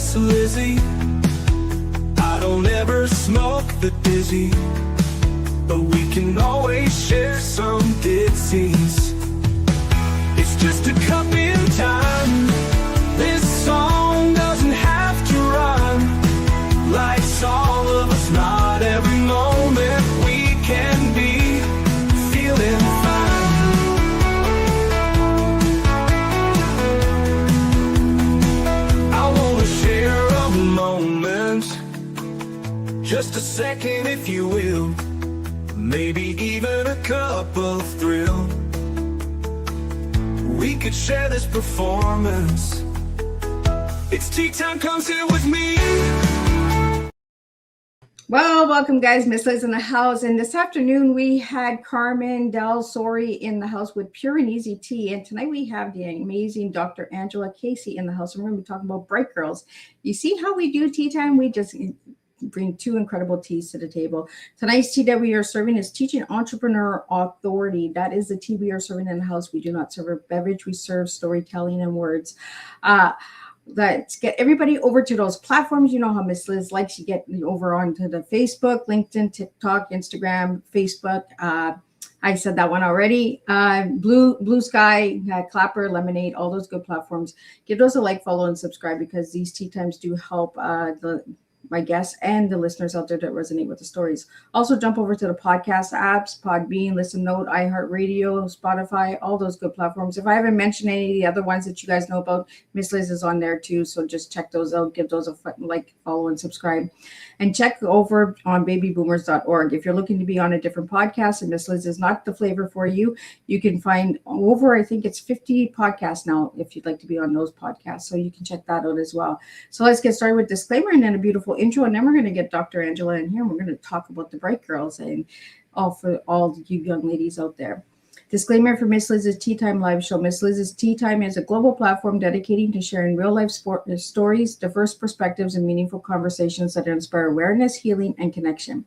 Miss Lizzie. I don't ever smoke the dizzy, but we can always share some disease. It's just a cup in time. This song doesn't have to rhyme. Life's all of us, not every moment we can be feeling fine. I wanna share a moment, just a second if you will, maybe even a cup of thrill. We could share this performance. It's tea time, come sit with me. Well, welcome guys, Miss Liz in the house. And this afternoon we had Carmen Del Sori in the house with Pure and Easy Tea. And tonight we have the amazing Dr. Angela Casey in the house. And we're going to be talking about Bright Girls. You see how we do tea time? We just bring two incredible teas to the table. Tonight's tea that we are serving is Teaching Entrepreneur Authority. That is the tea we are serving in the house. We do not serve a beverage. We serve storytelling and words. Let's get everybody over to those platforms. You know how Miss Liz likes to get over onto the Facebook, LinkedIn, TikTok, Instagram, Facebook. I said that one already. Blue Sky, Clapper, Lemonade, all those good platforms. Give those a like, follow, and subscribe because these tea times do help my guests and the listeners out there that resonate with the stories. Also, jump over to the podcast apps, Podbean, Listen Note, iHeartRadio, Spotify, all those good platforms. If I haven't mentioned any of the other ones that you guys know about, Miss Liz is on there too. So just check those out, give those a like, follow, and subscribe. And check over on babyboomers.org. If you're looking to be on a different podcast and Miss Liz is not the flavor for you, you can find over, I think it's 50 podcasts now if you'd like to be on those podcasts. So you can check that out as well. So let's get started with disclaimer and then a beautiful intro, and then we're going to get Dr. Angela in here and we're going to talk about the Bright Girls and for all you young ladies out there. Disclaimer for Miss Liz's Tea Time live show. Miss Liz's Tea Time is a global platform dedicating to sharing real life stories, diverse perspectives, and meaningful conversations that inspire awareness, healing, and connection.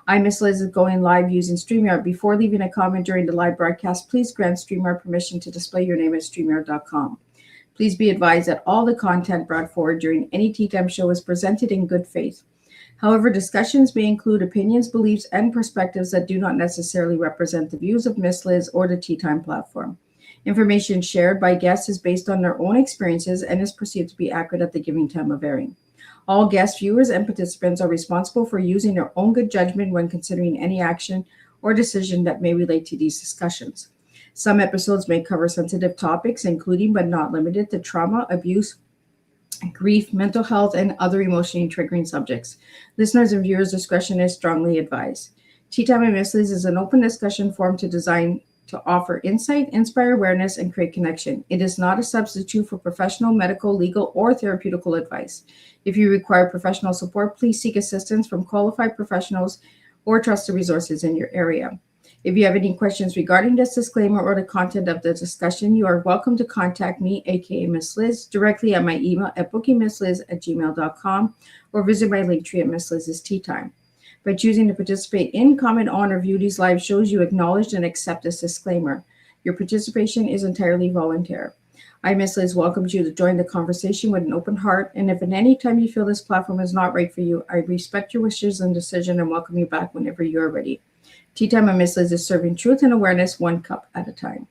I, Miss Liz, is going live using StreamYard. Before leaving a comment during the live broadcast, please grant StreamYard permission to display your name at StreamYard.com. Please be advised that all the content brought forward during any Tea Time show is presented in good faith. However, discussions may include opinions, beliefs, and perspectives that do not necessarily represent the views of Miss Liz or the Tea Time platform. Information shared by guests is based on their own experiences and is perceived to be accurate at the given time of airing. All guests, viewers, and participants are responsible for using their own good judgment when considering any action or decision that may relate to these discussions. Some episodes may cover sensitive topics, including but not limited to trauma, abuse, grief, mental health, and other emotionally triggering subjects. Listeners' and viewers' discretion is strongly advised. Tea Time with Miss Liz is an open discussion forum designed to offer insight, inspire awareness, and create connection. It is not a substitute for professional, medical, legal, or therapeutical advice. If you require professional support, please seek assistance from qualified professionals or trusted resources in your area. If you have any questions regarding this disclaimer or the content of the discussion, you are welcome to contact me, aka Miss Liz, directly at my email at bookingmissliz@gmail.com or visit my link tree at Miss Liz's Tea Time. By choosing to participate in, comment on, or view these live shows, you acknowledge and accept this disclaimer. Your participation is entirely voluntary. I, Miss Liz, welcomes you to join the conversation with an open heart, and if at any time you feel this platform is not right for you, I respect your wishes and decision and welcome you back whenever you are ready. Tea Time with Miss Liz is serving truth and awareness one cup at a time.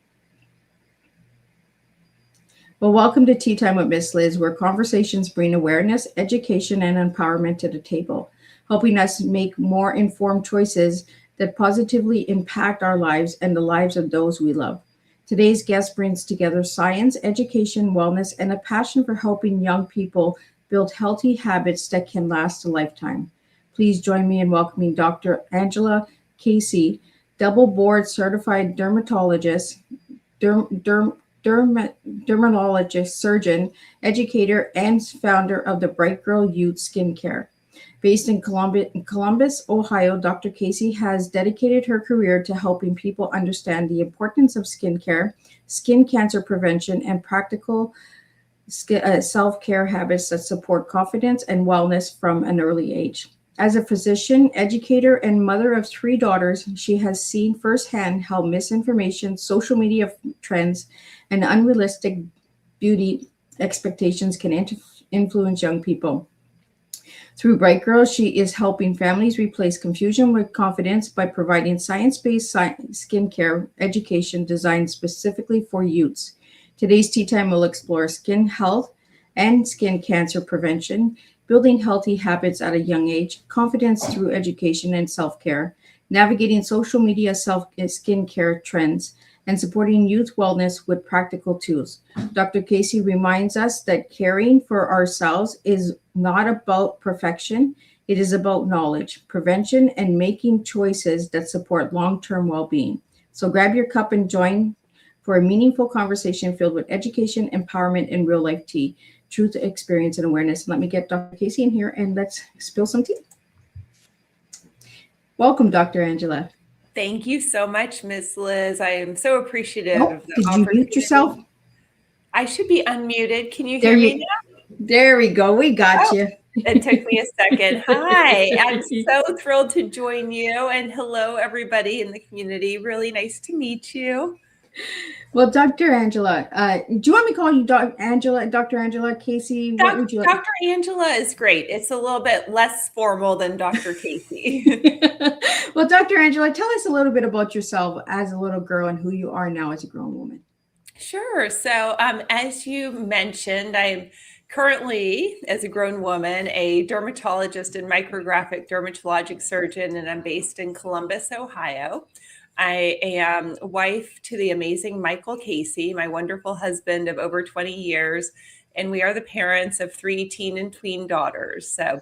Well, welcome to Tea Time with Miss Liz, where conversations bring awareness, education, and empowerment to the table, helping us make more informed choices that positively impact our lives and the lives of those we love. Today's guest brings together science, education, wellness, and a passion for helping young people build healthy habits that can last a lifetime. Please join me in welcoming Dr. Angela Casey, double board certified dermatologist, dermatologist, surgeon, educator, and founder of the Bright Girl Youth Skincare. Based in Columbus, Ohio, Dr. Casey has dedicated her career to helping people understand the importance of skincare, skin cancer prevention, and practical self-care habits that support confidence and wellness from an early age. As a physician, educator, and mother of 3 daughters, she has seen firsthand how misinformation, social media trends, and unrealistic beauty expectations can influence young people. Through Bright Girls, she is helping families replace confusion with confidence by providing science-based skincare education designed specifically for youths. Today's Tea Time will explore skin health and skin cancer prevention, building healthy habits at a young age, confidence through education and self-care, navigating social media skincare trends, and supporting youth wellness with practical tools. Dr. Casey reminds us that caring for ourselves is not about perfection, it is about knowledge, prevention, and making choices that support long term well being. So grab your cup and join for a meaningful conversation filled with education, empowerment, and real life tea, truth, experience, and awareness. Let me get Dr. Casey in here and let's spill some tea. Welcome, Dr. Angela. Thank you so much, Miss Liz. I am so appreciative of the Did you opportunity. mute yourself? I should be unmuted. Can you hear me now? There we go. We got you. It took me a second. Hi, I'm so thrilled to join you. And hello, everybody in the community. Really nice to meet you. Well, Dr. Angela, do you want me to call you Dr. Angela Casey? What would you like? Dr. Angela is great. It's a little bit less formal than Dr. Casey. Well, Dr. Angela, tell us a little bit about yourself as a little girl and who you are now as a grown woman. Sure. So as you mentioned, I'm currently, as a grown woman, a dermatologist and micrographic dermatologic surgeon, and I'm based in Columbus, Ohio. I am wife to the amazing Michael Casey, my wonderful husband of over 20 years, and we are the parents of 3 teen and tween daughters. So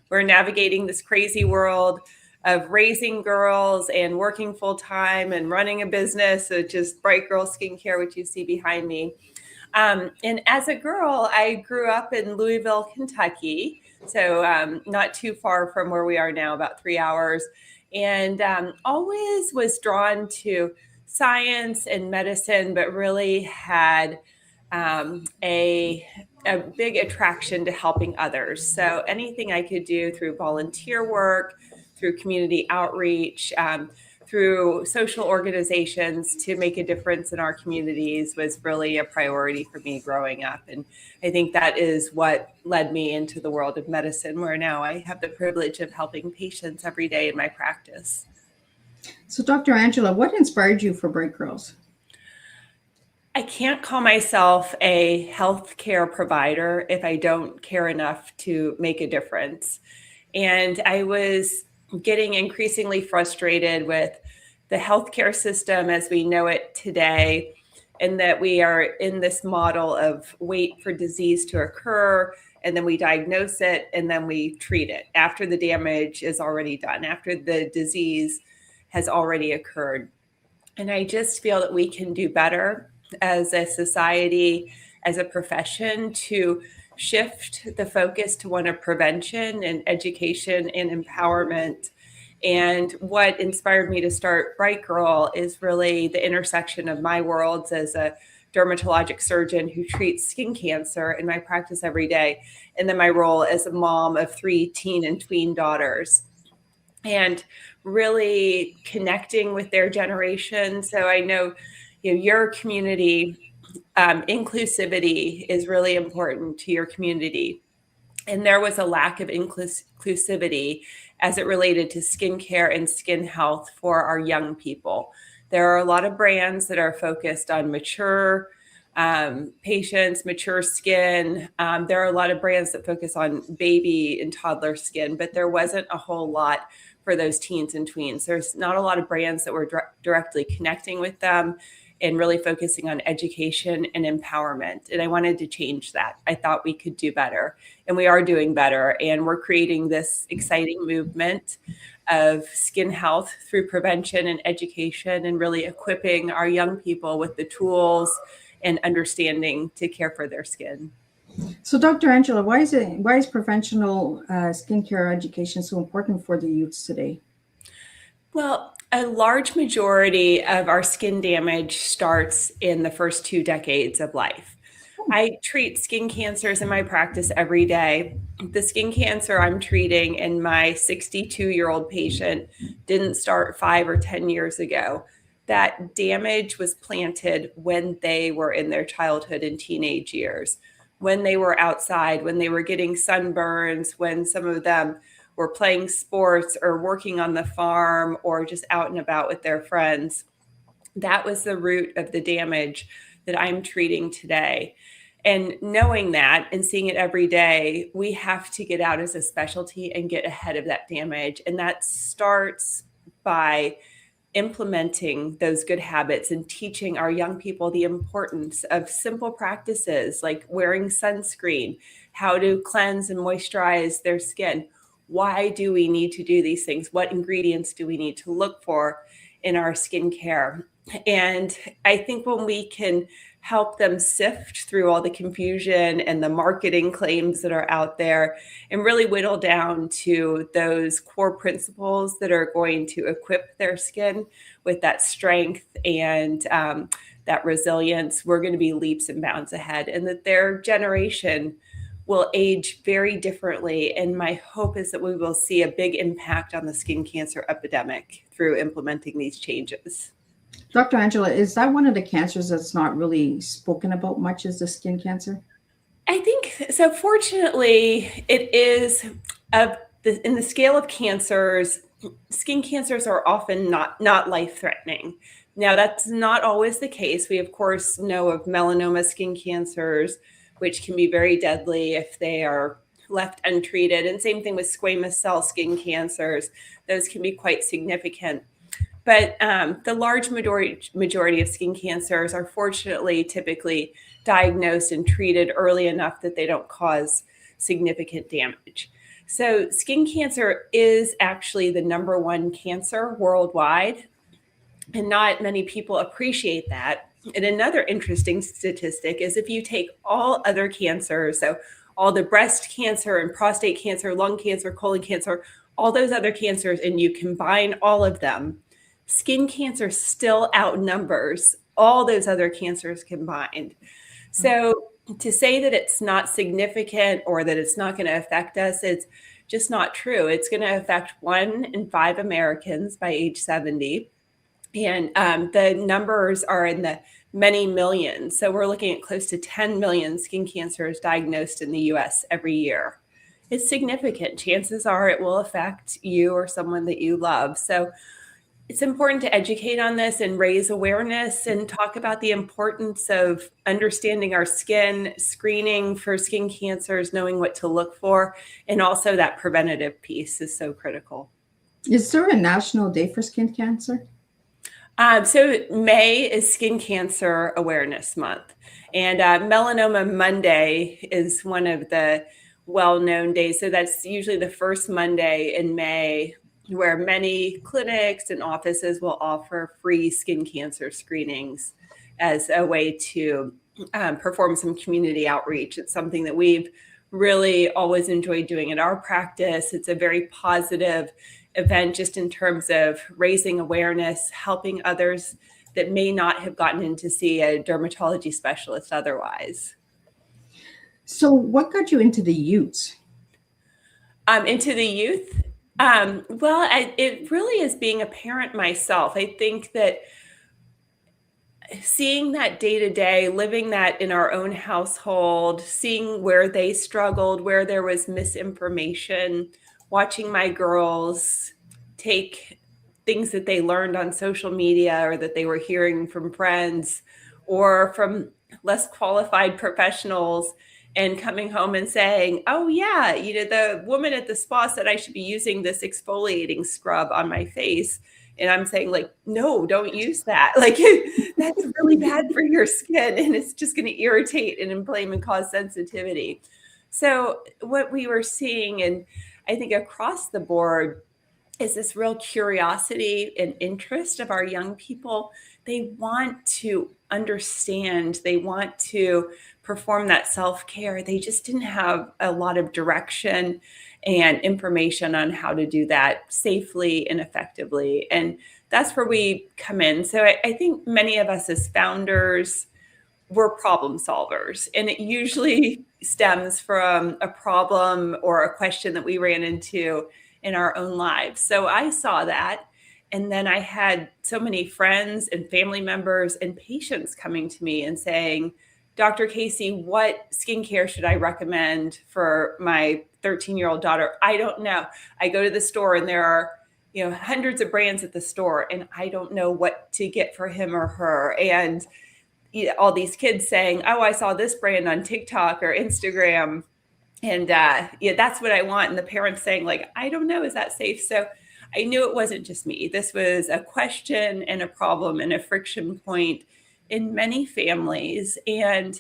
we're navigating this crazy world of raising girls and working full time and running a business, which is Bright Girl Skincare, which you see behind me. And as a girl, I grew up in Louisville, Kentucky, so not too far from where we are now, about 3 hours, and always was drawn to science and medicine, but really had a big attraction to helping others. So anything I could do through volunteer work, through community outreach, through social organizations to make a difference in our communities was really a priority for me growing up. And I think that is what led me into the world of medicine, where now I have the privilege of helping patients every day in my practice. So, Dr. Angela, what inspired you for Bright Girls? I can't call myself a healthcare provider if I don't care enough to make a difference. And I was getting increasingly frustrated with the healthcare system as we know it today, and that we are in this model of wait for disease to occur, and then we diagnose it, and then we treat it after the damage is already done, after the disease has already occurred. And I just feel that we can do better as a society, as a profession, to shift the focus to one of prevention and education and empowerment. And what inspired me to start Bright Girl is really the intersection of my worlds as a dermatologic surgeon who treats skin cancer in my practice every day, and then my role as a mom of 3 teen and tween daughters, and really connecting with their generation. So I know, your community, inclusivity is really important to your community. And there was a lack of inclusivity as it related to skincare and skin health for our young people. There are a lot of brands that are focused on mature patients, mature skin. There are a lot of brands that focus on baby and toddler skin, but there wasn't a whole lot for those teens and tweens. There's not a lot of brands that were directly connecting with them and really focusing on education and empowerment. And I wanted to change that. I thought we could do better, and we are doing better. And we're creating this exciting movement of skin health through prevention and education, and really equipping our young people with the tools and understanding to care for their skin. So, Dr. Angela, why is preventional skincare education so important for the youths today? Well, a large majority of our skin damage starts in the first 2 decades of life. I treat skin cancers in my practice every day. The skin cancer I'm treating in my 62-year-old patient didn't start 5 or 10 years ago. That damage was planted when they were in their childhood and teenage years. when they were outside, when they were getting sunburns, when some of them were playing sports or working on the farm or just out and about with their friends. That was the root of the damage that I'm treating today. And knowing that and seeing it every day, we have to get out as a specialty and get ahead of that damage. And that starts by implementing those good habits and teaching our young people the importance of simple practices like wearing sunscreen, how to cleanse and moisturize their skin. Why do we need to do these things? What ingredients do we need to look for in our skincare? And I think when we can help them sift through all the confusion and the marketing claims that are out there and really whittle down to those core principles that are going to equip their skin with that strength and that resilience, we're going to be leaps and bounds ahead, and that their generation will age very differently. And my hope is that we will see a big impact on the skin cancer epidemic through implementing these changes. Dr. Angela, is that one of the cancers that's not really spoken about much, is the skin cancer? I think so. Fortunately, it is in the scale of cancers, skin cancers are often not life-threatening. Now, that's not always the case. We, of course, know of melanoma skin cancers, which can be very deadly if they are left untreated. And same thing with squamous cell skin cancers. Those can be quite significant. But the large majority of skin cancers are fortunately typically diagnosed and treated early enough that they don't cause significant damage. So skin cancer is actually the #1 cancer worldwide, and not many people appreciate that. And another interesting statistic is if you take all other cancers, so all the breast cancer and prostate cancer, lung cancer, colon cancer, all those other cancers, and you combine all of them, skin cancer still outnumbers all those other cancers combined. So to say that it's not significant or that it's not going to affect us, it's just not true. It's going to affect 1 in 5 Americans by age 70. And the numbers are in the many millions. So we're looking at close to 10 million skin cancers diagnosed in the US every year. It's significant. Chances are it will affect you or someone that you love. So it's important to educate on this and raise awareness and talk about the importance of understanding our skin, screening for skin cancers, knowing what to look for, and also that preventative piece is so critical. Is there a national day for skin cancer? So May is Skin Cancer Awareness Month, and Melanoma Monday is one of the well-known days. So that's usually the first Monday in May, where many clinics and offices will offer free skin cancer screenings as a way to perform some community outreach. It's something that we've really always enjoyed doing in our practice. It's a very positive event just in terms of raising awareness, helping others that may not have gotten in to see a dermatology specialist otherwise. So what got you into the youths? Into the youth? It really is being a parent myself. I think that seeing that day to day, living that in our own household, seeing where they struggled, where there was misinformation, watching my girls take things that they learned on social media or that they were hearing from friends or from less qualified professionals and coming home and saying, oh yeah, the woman at the spa said I should be using this exfoliating scrub on my face. And I'm saying like, no, don't use that. Like that's really bad for your skin and it's just going to irritate and inflame and cause sensitivity. So what we were seeing, and I think across the board, is this real curiosity and interest of our young people. They want to understand, they want to perform that self-care. They just didn't have a lot of direction and information on how to do that safely and effectively. And that's where we come in. So I think many of us as founders, we're problem solvers. And it usually stems from a problem or a question that we ran into in our own lives. So I saw that. And then I had so many friends and family members and patients coming to me and saying, Dr. Casey, what skincare should I recommend for my 13-year-old daughter? I don't know. I go to the store and there are, hundreds of brands at the store, and I don't know what to get for him or her. And all these kids saying, oh, I saw this brand on TikTok or Instagram, and that's what I want. And the parents saying, like, I don't know, is that safe? So I knew it wasn't just me. This was a question and a problem and a friction point in many families. And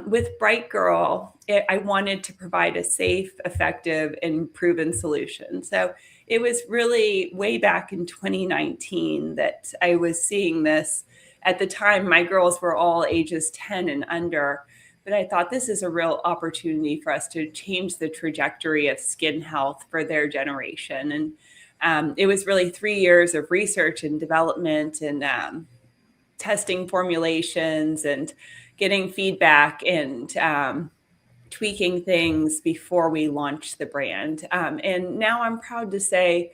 with Bright Girl, I wanted to provide a safe, effective, and proven solution. So it was really way back in 2019 that I was seeing this. At the time, my girls were all ages 10 and under, but I thought this is a real opportunity for us to change the trajectory of skin health for their generation. And it was really 3 years of research and development and testing formulations and getting feedback and tweaking things before we launched the brand. And now I'm proud to say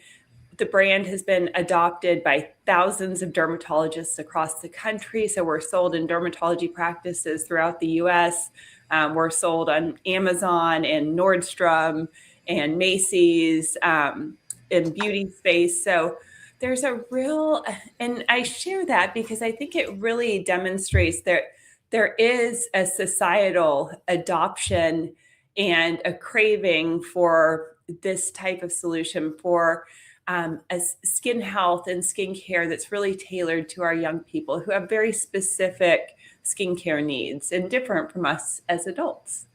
the brand has been adopted by thousands of dermatologists across the country. So we're sold in dermatology practices throughout the US. We're sold on Amazon and Nordstrom and Macy's in beauty space. So there's a real, and I share that because I think it really demonstrates that there is a societal adoption and a craving for this type of solution for a skin health and skincare that's really tailored to our young people who have very specific skincare needs and different from us as adults.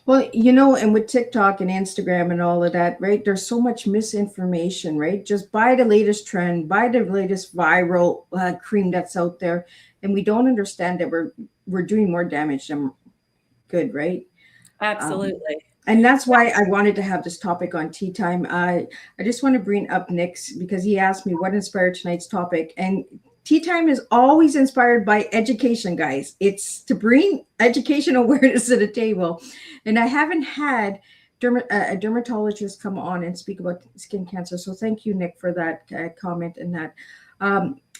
Well, and with TikTok and Instagram and all of that, right? There's so much misinformation, right? Just buy the latest trend, buy the latest viral cream that's out there, and we don't understand that we're doing more damage than good, right? Absolutely. And that's why I wanted to have this topic on Teatime. I just want to bring up Nick's because he asked me what inspired tonight's topic. And Teatime is always inspired by education, guys. It's to bring education awareness to the table. And I haven't had a dermatologist come on and speak about skin cancer. So thank you, Nick, for that comment and that.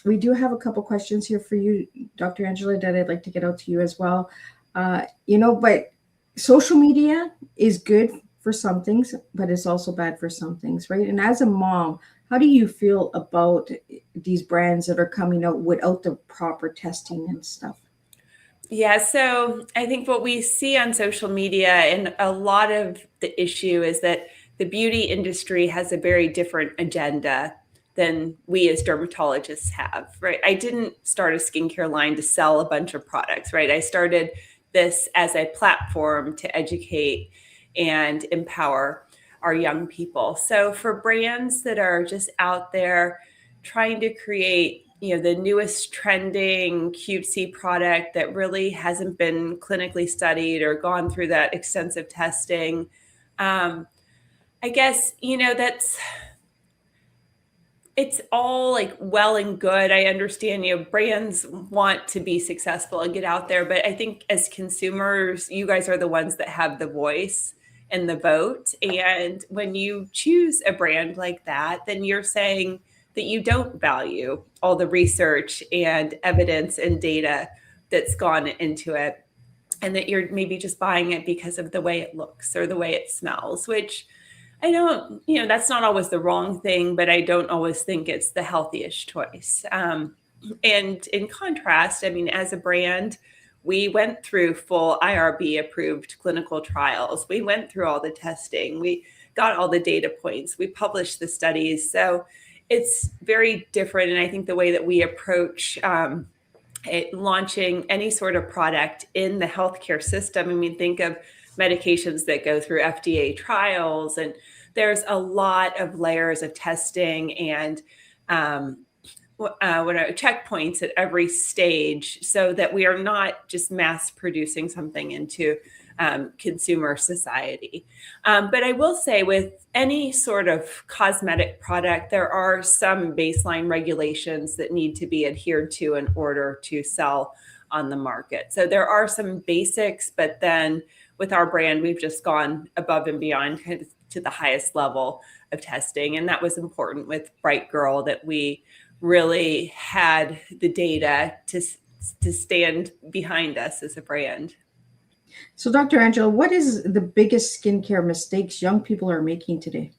We do have a couple questions here for you, Dr. Angela, that I'd like to get out to you as well. But social media is good for some things, but it's also bad for some things, right? And as a mom, how do you feel about these brands that are coming out without the proper testing and stuff? Yeah, so I think what we see on social media and a lot of the issue is that the beauty industry has a very different agenda than we as dermatologists have, right? I didn't start a skincare line to sell a bunch of products, right? I started this as a platform to educate and empower our young people. So for brands that are just out there trying to create, the newest trending cutesy product that really hasn't been clinically studied or gone through that extensive testing, I guess, it's all like well and good. I understand, brands want to be successful and get out there, but I think as consumers, you guys are the ones that have the voice and the vote. And when you choose a brand like that, then you're saying that you don't value all the research and evidence and data that's gone into it, and that you're maybe just buying it because of the way it looks or the way it smells, which I don't, that's not always the wrong thing, but I don't always think it's the healthiest choice. And in contrast, as a brand, we went through full IRB approved clinical trials. We went through all the testing. We got all the data points. We published the studies. So it's very different. And I think the way that we approach launching any sort of product in the healthcare system, think of medications that go through FDA trials, and there's a lot of layers of testing and checkpoints at every stage, so that we are not just mass producing something into consumer society. But I will say, with any sort of cosmetic product, there are some baseline regulations that need to be adhered to in order to sell on the market. So there are some basics, but then with our brand, we've just gone above and beyond kind of to the highest level of testing. And that was important with Bright Girl, that we really had the data to to stand behind us as a brand. So, Dr. Angela, what is the biggest skincare mistakes young people are making today?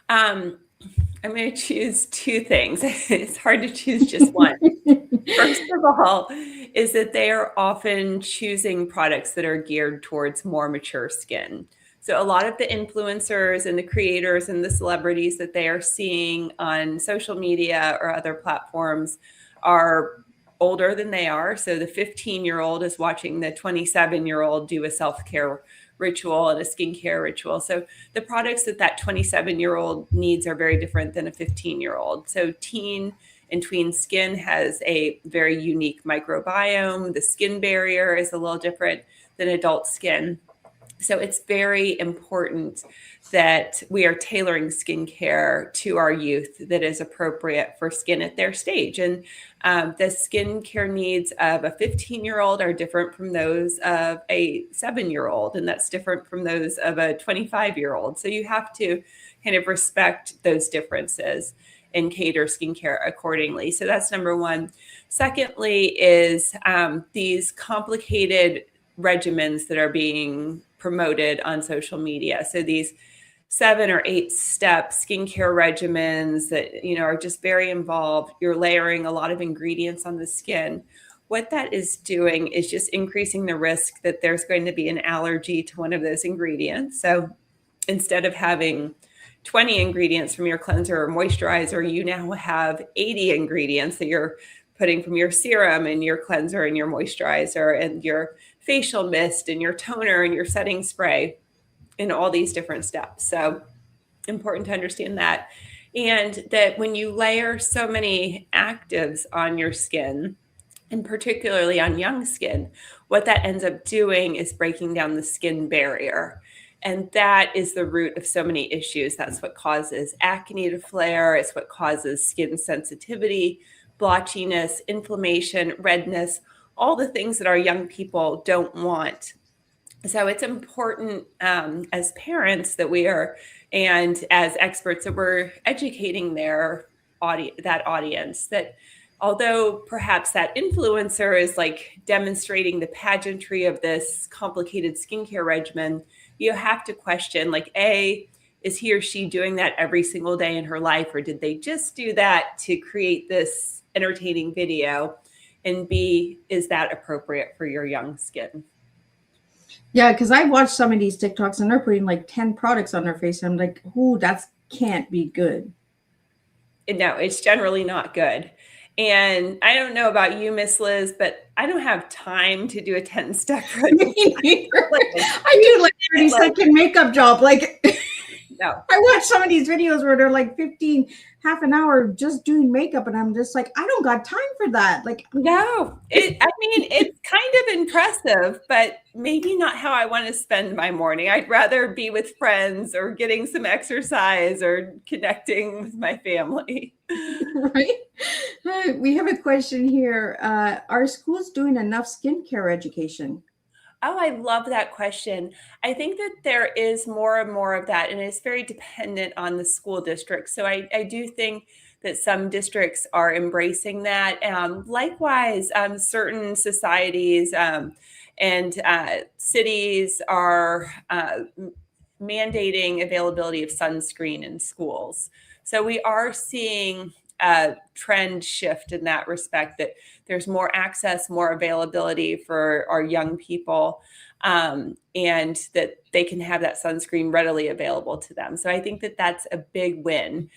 I'm going to choose two things. It's hard to choose just one. First of all, is that they are often choosing products that are geared towards more mature skin. So a lot of the influencers and the creators and the celebrities that they are seeing on social media or other platforms are older than they are. So the 15-year-old is watching the 27-year-old do a self-care ritual and a skincare ritual. So the products that 27-year-old needs are very different than a 15-year-old. So teen and tween skin has a very unique microbiome. The skin barrier is a little different than adult skin. So it's very important that we are tailoring skincare to our youth that is appropriate for skin at their stage. And the skincare needs of a 15-year-old are different from those of a 7-year-old, and that's different from those of a 25-year-old. So you have to kind of respect those differences and cater skincare accordingly. So that's number one. Secondly is these complicated regimens that are being promoted on social media. So these 7 or 8 step skincare regimens that, are just very involved. You're layering a lot of ingredients on the skin. What that is doing is just increasing the risk that there's going to be an allergy to one of those ingredients. So instead of having 20 ingredients from your cleanser or moisturizer, you now have 80 ingredients that you're putting from your serum and your cleanser and your moisturizer and your facial mist and your toner and your setting spray in all these different steps. So important to understand that. And that when you layer so many actives on your skin, and particularly on young skin, what that ends up doing is breaking down the skin barrier. And that is the root of so many issues. That's what causes acne to flare. It's what causes skin sensitivity, blotchiness, inflammation, redness, all the things that our young people don't want. So it's important as parents that we are, and as experts, that we're educating that audience, that although perhaps that influencer is like demonstrating the pageantry of this complicated skincare regimen, you have to question, like, A, is he or she doing that every single day in her life, or did they just do that to create this entertaining video? And B, is that appropriate for your young skin? Yeah, because I watched some of these TikToks and they're putting like 10 products on their face. And I'm like, ooh, that can't be good. No, it's generally not good. And I don't know about you, Miss Liz, but I don't have time to do a 10-step regimen. I do like 30-second makeup job. Like, no. I watch some of these videos where they're like 15, half an hour just doing makeup. And I'm just like, I don't got time for that. Like, no, it's kind of impressive, but maybe not how I want to spend my morning. I'd rather be with friends or getting some exercise or connecting with my family. Right. We have a question here. Are schools doing enough skincare education? Oh, I love that question. I think that there is more and more of that, and it's very dependent on the school district. So I do think that some districts are embracing that. Likewise, certain societies and cities are mandating availability of sunscreen in schools. So we are seeing a trend shift in that respect, that there's more access, more availability for our young people, and that they can have that sunscreen readily available to them. So I think that that's a big win.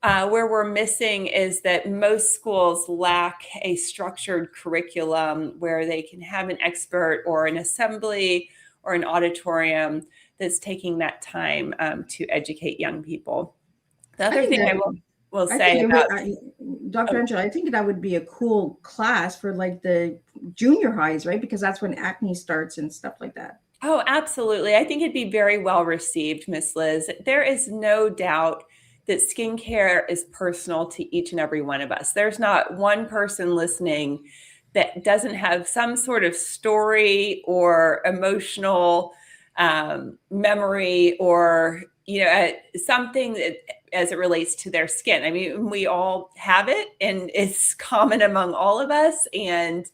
Where we're missing is that most schools lack a structured curriculum where they can have an expert or an assembly or an auditorium that's taking that time to educate young people. The other thing I will say about Dr. Angela, I think that would be a cool class for like the junior highs, right? Because that's when acne starts and stuff like that. Oh, absolutely. I think it'd be very well received, Miss Liz. There is no doubt that skincare is personal to each and every one of us. There's not one person listening that doesn't have some sort of story or emotional memory or something that as it relates to their skin. I mean, we all have it and it's common among all of us. And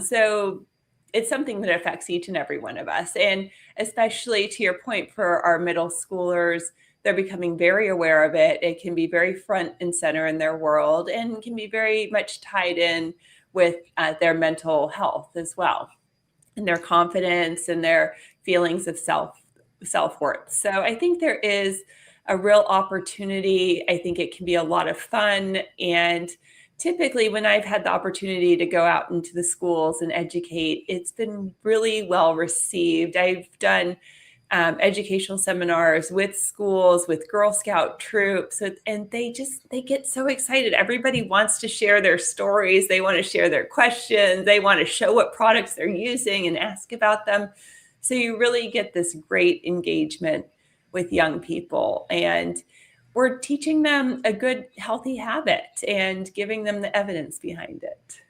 so it's something that affects each and every one of us. And especially to your point for our middle schoolers, they're becoming very aware of it. It can be very front and center in their world and can be very much tied in with their mental health as well, and their confidence and their feelings of self-worth. So I think there is a real opportunity. I think it can be a lot of fun. And typically when I've had the opportunity to go out into the schools and educate, it's been really well received. I've done educational seminars with schools, with Girl Scout troops, and they get so excited. Everybody wants to share their stories. They want to share their questions. They want to show what products they're using and ask about them. So you really get this great engagement with young people, and we're teaching them a good, healthy habit and giving them the evidence behind it.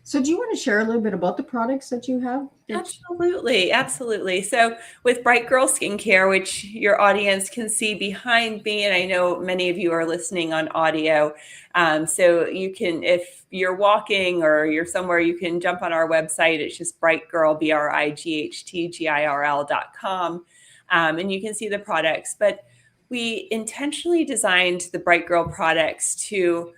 So do you want to share a little bit about the products that you have? Absolutely. Absolutely. So with Bright Girl Skincare, which your audience can see behind me, and I know many of you are listening on audio. So you can, if you're walking or you're somewhere, you can jump on our website. It's just brightgirl, BRIGHTGIRL.com. And you can see the products. But we intentionally designed the Bright Girl products to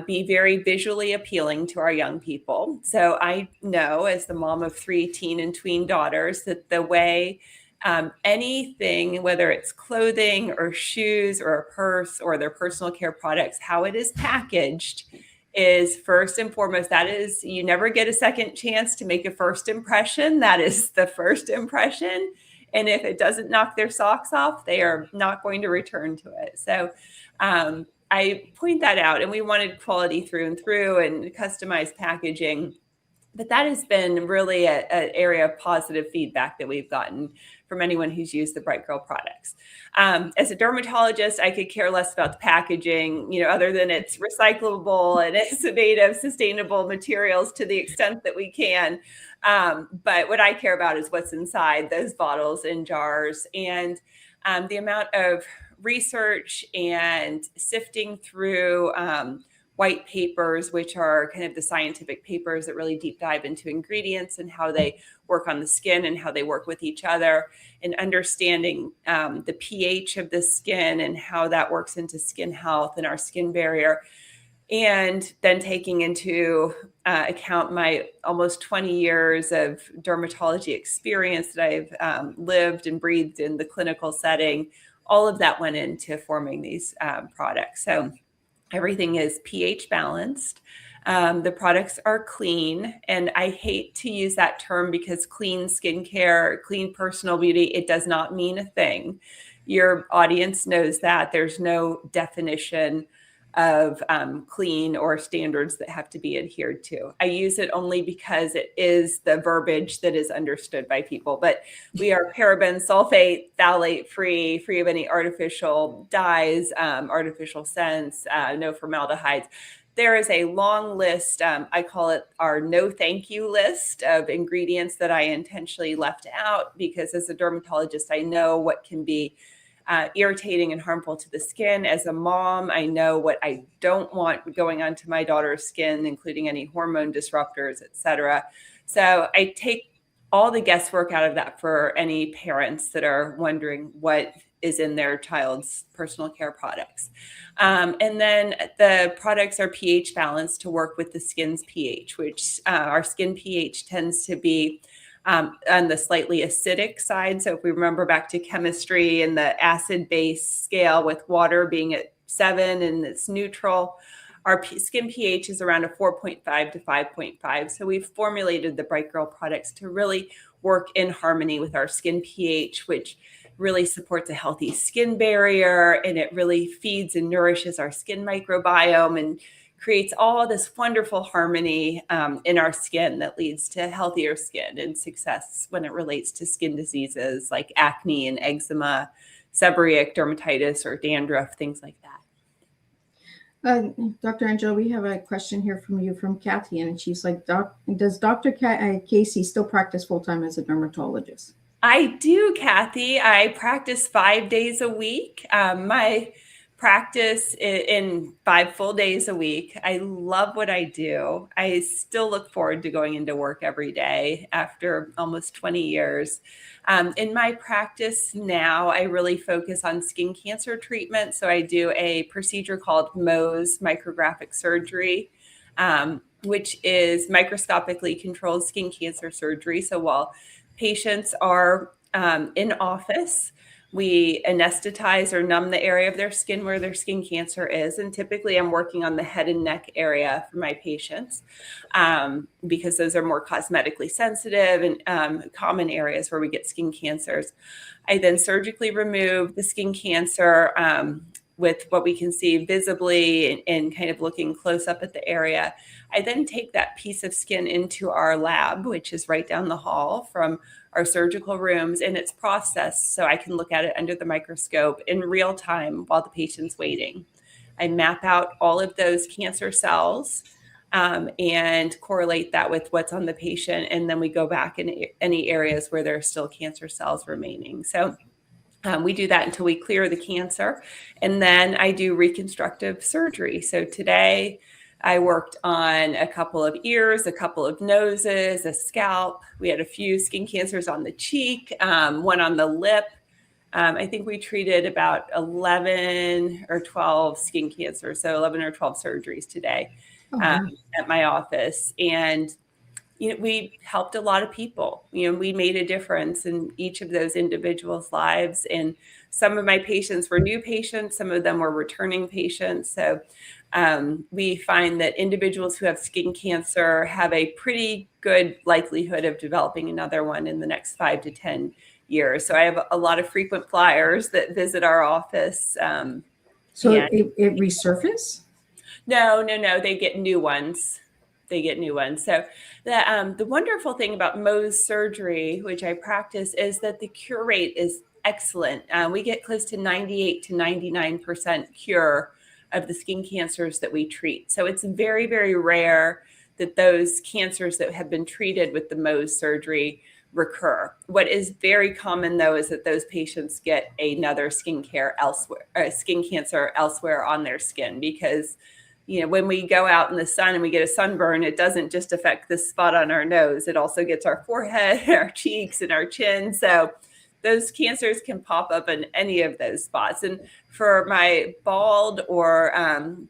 be very visually appealing to our young people. So I know, as the mom of 3 teen and tween daughters, that the way anything, whether it's clothing or shoes or a purse or their personal care products, how it is packaged is first and foremost. That is, you never get a second chance to make a first impression. That is the first impression. And if it doesn't knock their socks off, they are not going to return to it. So I point that out, and we wanted quality through and through and customized packaging. But that has been really an area of positive feedback that we've gotten from anyone who's used the Bright Girl products. As a dermatologist, I could care less about the packaging, other than it's recyclable and it's made of sustainable materials to the extent that we can. But what I care about is what's inside those bottles and jars, and the amount of research and sifting through white papers, which are kind of the scientific papers that really deep dive into ingredients and how they work on the skin and how they work with each other, and understanding the pH of the skin and how that works into skin health and our skin barrier. And then taking into account my almost 20 years of dermatology experience that I've lived and breathed in the clinical setting, all of that went into forming these products. So everything is pH balanced. The products are clean. And I hate to use that term because clean skincare, clean personal beauty, it does not mean a thing. Your audience knows that. There's no definition of clean or standards that have to be adhered to. I use it only because it is the verbiage that is understood by people. But we are paraben, sulfate, phthalate free of any artificial dyes, artificial scents, no formaldehydes. There is a long list. I call it our no thank you list of ingredients that I intentionally left out because as a dermatologist, I know what can be irritating and harmful to the skin. As a mom, I know what I don't want going onto my daughter's skin, including any hormone disruptors, et cetera. So I take all the guesswork out of that for any parents that are wondering what is in their child's personal care products. And then the products are pH balanced to work with the skin's pH, which our skin pH tends to be on the slightly acidic side. So if we remember back to chemistry and the acid-base scale with water being at 7 and it's neutral, our skin pH is around a 4.5 to 5.5. So we've formulated the Bright Girl products to really work in harmony with our skin pH, which really supports a healthy skin barrier, and it really feeds and nourishes our skin microbiome and creates all this wonderful harmony in our skin that leads to healthier skin and success when it relates to skin diseases like acne and eczema, seborrheic dermatitis, or dandruff, things like that. Dr. Angela, we have a question here from you from Kathy, and she's like, does Dr. Casey still practice full-time as a dermatologist? I do, Kathy. I practice 5 days a week. My practice in 5 full days a week. I love what I do. I still look forward to going into work every day after almost 20 years. In my practice now, I really focus on skin cancer treatment. So I do a procedure called Mohs micrographic surgery, which is microscopically controlled skin cancer surgery. So while patients are in office, we anesthetize or numb the area of their skin where their skin cancer is. And typically I'm working on the head and neck area for my patients because those are more cosmetically sensitive and common areas where we get skin cancers. I then surgically remove the skin cancer with what we can see visibly and kind of looking close up at the area. I then take that piece of skin into our lab, which is right down the hall from our surgical rooms, and it's processed so I can look at it under the microscope in real time while the patient's waiting. I map out all of those cancer cells and correlate that with what's on the patient, and then we go back in any areas where there are still cancer cells remaining. So we do that until we clear the cancer, and then I do reconstructive surgery. So today I worked on a couple of ears, a couple of noses, a scalp. We had a few skin cancers on the cheek, one on the lip. I think we treated about 11 or 12 skin cancers, so 11 or 12 surgeries today at my office. And we helped a lot of people. We made a difference in each of those individuals' lives. And some of my patients were new patients. Some of them were returning patients. So we find that individuals who have skin cancer have a pretty good likelihood of developing another one in the next 5 to 10 years. So I have a lot of frequent flyers that visit our office. So it resurfaces? No, they get new ones. So the wonderful thing about Mohs surgery, which I practice, is that the cure rate is excellent. We get close to 98 to 99% cure of the skin cancers that we treat. So it's very, very rare that those cancers that have been treated with the Mohs surgery recur. What is very common, though, is that those patients get another skin cancer elsewhere on their skin, because when we go out in the sun and we get a sunburn, it doesn't just affect this spot on our nose. It also gets our forehead, our cheeks, and our chin. So those cancers can pop up in any of those spots. And for my bald or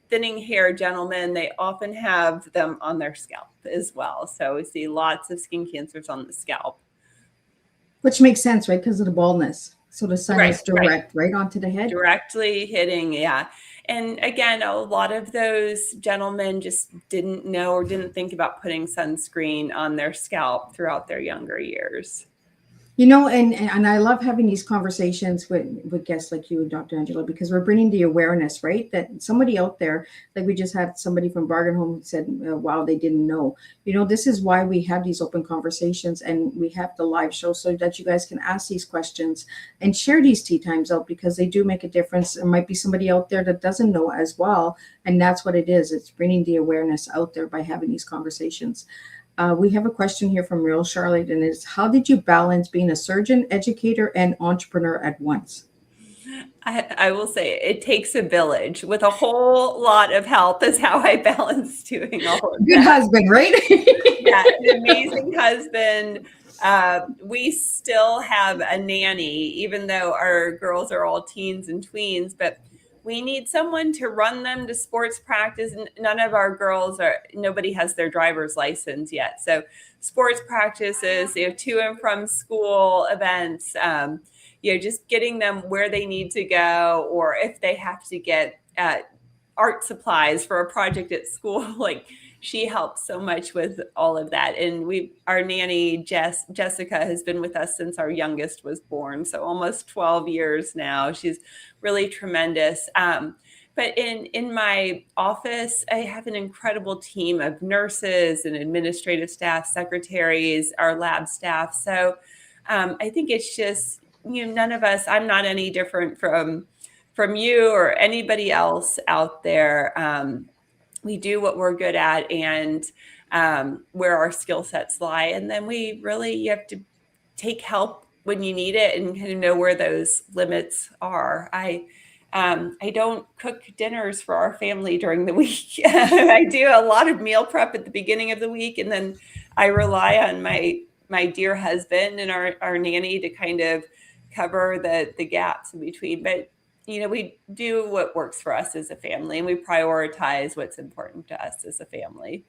thinning hair gentlemen, they often have them on their scalp as well. So we see lots of skin cancers on the scalp. Which makes sense, right? Because of the baldness. So the sun is direct right onto the head? Directly hitting, yeah. And again, a lot of those gentlemen just didn't know or didn't think about putting sunscreen on their scalp throughout their younger years. And I love having these conversations with guests like you, Dr. Angela, because we're bringing the awareness, right? That somebody out there, like we just had somebody from Bargain Home who said, wow, they didn't know. This is why we have these open conversations and we have the live show so that you guys can ask these questions and share these tea times out, because they do make a difference. There might be somebody out there that doesn't know as well. And that's what it is. It's bringing the awareness out there by having these conversations. We have a question here from Real Charlotte, and it's, how did you balance being a surgeon, educator, and entrepreneur at once? I will say it takes a village with a whole lot of help is how I balance doing all of that. Good husband, right? Yeah, an amazing husband. We still have a nanny, even though our girls are all teens and tweens, but we need someone to run them to sports practice. None of our girls nobody has their driver's license yet. So sports practices, to and from school events, just getting them where they need to go, or if they have to get art supplies for a project at school, like she helps so much with all of that. And our nanny, Jessica, has been with us since our youngest was born. So almost 12 years now. She's really tremendous. But in my office, I have an incredible team of nurses and administrative staff, secretaries, our lab staff. So I think it's just, none of us, I'm not any different from you or anybody else out there. We do what we're good at and where our skill sets lie. And then you have to take help when you need it and kind of know where those limits are. I I don't cook dinners for our family during the week. I do a lot of meal prep at the beginning of the week, and then I rely on my dear husband and our nanny to kind of cover the gaps in between. But we do what works for us as a family, and we prioritize what's important to us as a family.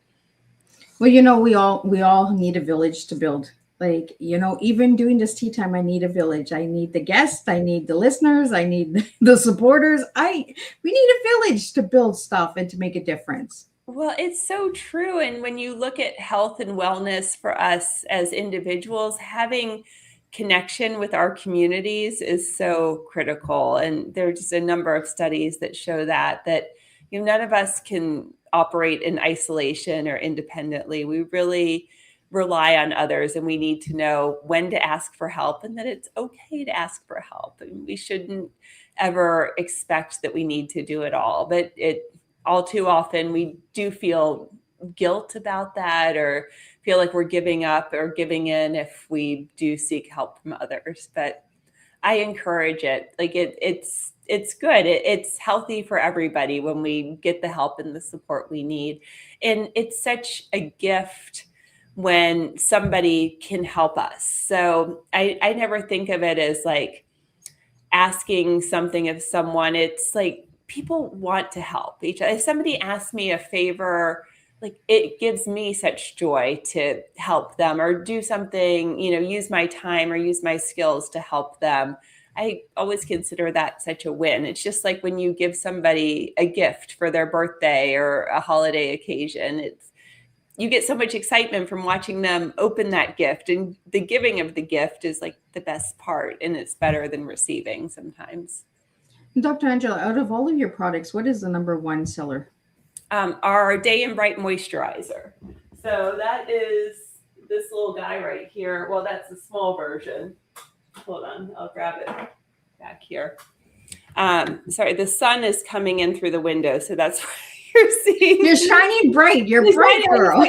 Well, we all need a village to build. Like, even doing this tea time, I need a village. I need the guests. I need the listeners. I need the supporters. We need a village to build stuff and to make a difference. Well, it's so true. And when you look at health and wellness for us as individuals, having connection with our communities is so critical. And there's just a number of studies that show that none of us can operate in isolation or independently. We really rely on others, and we need to know when to ask for help and that it's okay to ask for help. And we shouldn't ever expect that we need to do it all. But all too often we do feel guilt about that, or feel like we're giving up or giving in if we do seek help from others. But I encourage it. Like it's good. It's healthy for everybody when we get the help and the support we need. And it's such a gift when somebody can help us. So I never think of it as like asking something of someone. It's like people want to help each other. If somebody asks me a favor, like it gives me such joy to help them or do something, use my time or use my skills to help them. I always consider that such a win. It's just like when you give somebody a gift for their birthday or a holiday occasion, you get so much excitement from watching them open that gift, and the giving of the gift is like the best part, and it's better than receiving sometimes. Dr. Angela, out of all of your products, what is the number one seller? Our Day and Bright Moisturizer. So that is this little guy right here. Well, that's the small version. Hold on, I'll grab it back here. Sorry, the sun is coming in through the window, so that's why you're seeing. You're shiny bright. You're bright girl.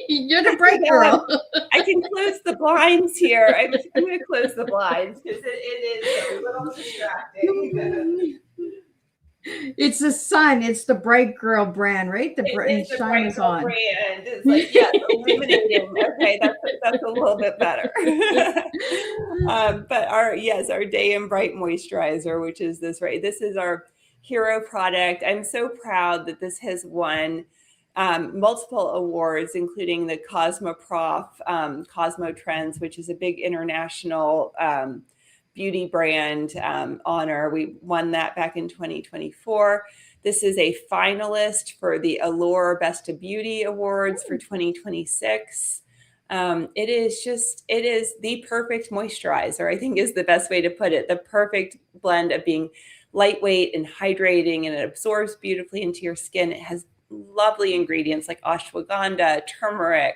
You're the bright girl. I can close the blinds here. I'm going to close the blinds because it is a little distracting. It's the sun. It's the bright girl brand, right? The shine is on. Brand. It's like, yes, illuminating. Okay, that's a little bit better. But our Day and Bright Moisturizer, which is this, right? This is our hero product. I'm so proud that this has won multiple awards, including the Cosmoprof Cosmo Trends, which is a big international beauty brand honor. We won that back in 2024. This is a finalist for the Allure Best of Beauty Awards for 2026. It is the perfect moisturizer, I think is the best way to put it. The perfect blend of being lightweight and hydrating, and it absorbs beautifully into your skin. It has lovely ingredients like ashwagandha, turmeric,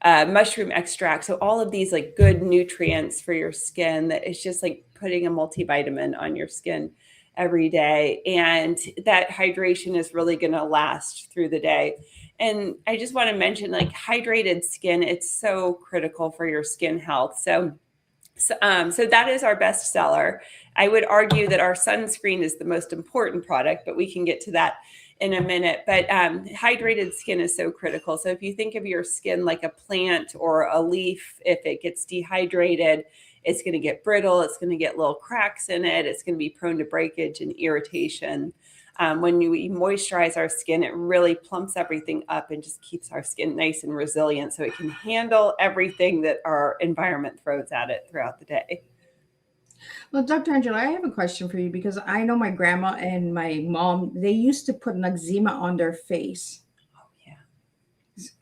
mushroom extract. So all of these like good nutrients for your skin that is just like putting a multivitamin on your skin every day. And that hydration is really going to last through the day. And I just want to mention, like, hydrated skin, it's so critical for your skin health. So that is our best seller. I would argue that our sunscreen is the most important product, but we can get to that in a minute. But hydrated skin is so critical. So if you think of your skin like a plant or a leaf, if it gets dehydrated, it's going to get brittle. It's going to get little cracks in it. It's going to be prone to breakage and irritation. When we moisturize our skin, it really plumps everything up and just keeps our skin nice and resilient so it can handle everything that our environment throws at it throughout the day. Well, Dr. Angela, I have a question for you, because I know my grandma and my mom, they used to put Noxzema on their face. Oh, yeah.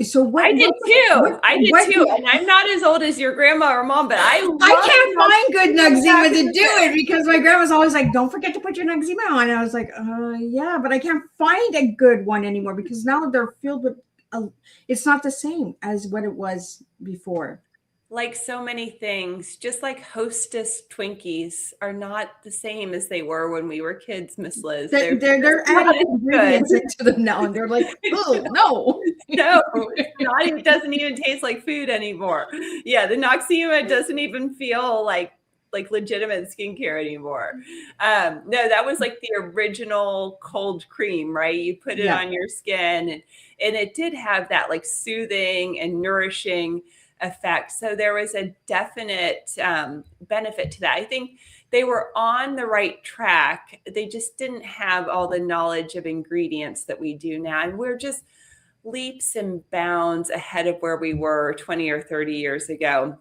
So what? I did too. And I'm not as old as your grandma or mom, but I can't find good Noxzema to do it, because my grandma's always like, don't forget to put your Noxzema on. And I was like, yeah, but I can't find a good one anymore, because now they're filled with, it's not the same as what it was before. Like so many things, just like Hostess Twinkies are not the same as they were when we were kids, Miss Liz. They're adding ingredients into them now, and they're like, oh, no. No, it doesn't even taste like food anymore. Yeah, the Noxzema doesn't even feel like like legitimate skincare anymore. No, that was like the original cold cream, right? You put it on your skin, and it did have that like soothing and nourishing effect. So there was a definite benefit to that. I think they were on the right track. They just didn't have all the knowledge of ingredients that we do now. And we're just leaps and bounds ahead of where we were 20 or 30 years ago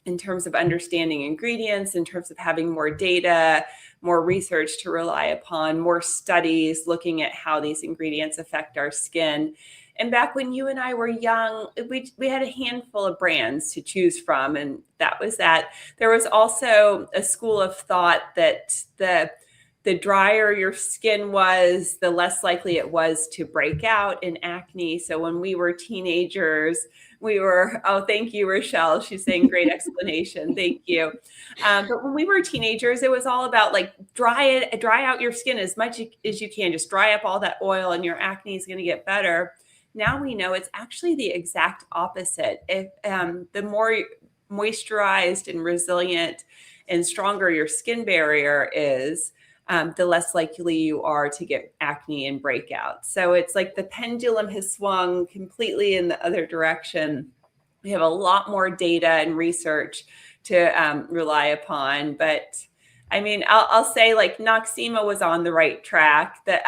in terms of understanding ingredients, in terms of having more data, more research to rely upon, more studies looking at how these ingredients affect our skin. And back when you and I were young, we had a handful of brands to choose from, and that was that. There was also a school of thought that the drier your skin was, the less likely it was to break out in acne. So when we were teenagers, we were, oh, thank you, Rochelle. She's saying great explanation. Thank you. But when we were teenagers, it was all about like dry out your skin as much as you can. Just dry up all that oil and your acne is going to get better. Now we know it's actually the exact opposite. If the more moisturized and resilient and stronger your skin barrier is, the less likely you are to get acne and breakout. So it's like the pendulum has swung completely in the other direction. We have a lot more data and research to rely upon. But I mean, I'll say like Noxema was on the right track. That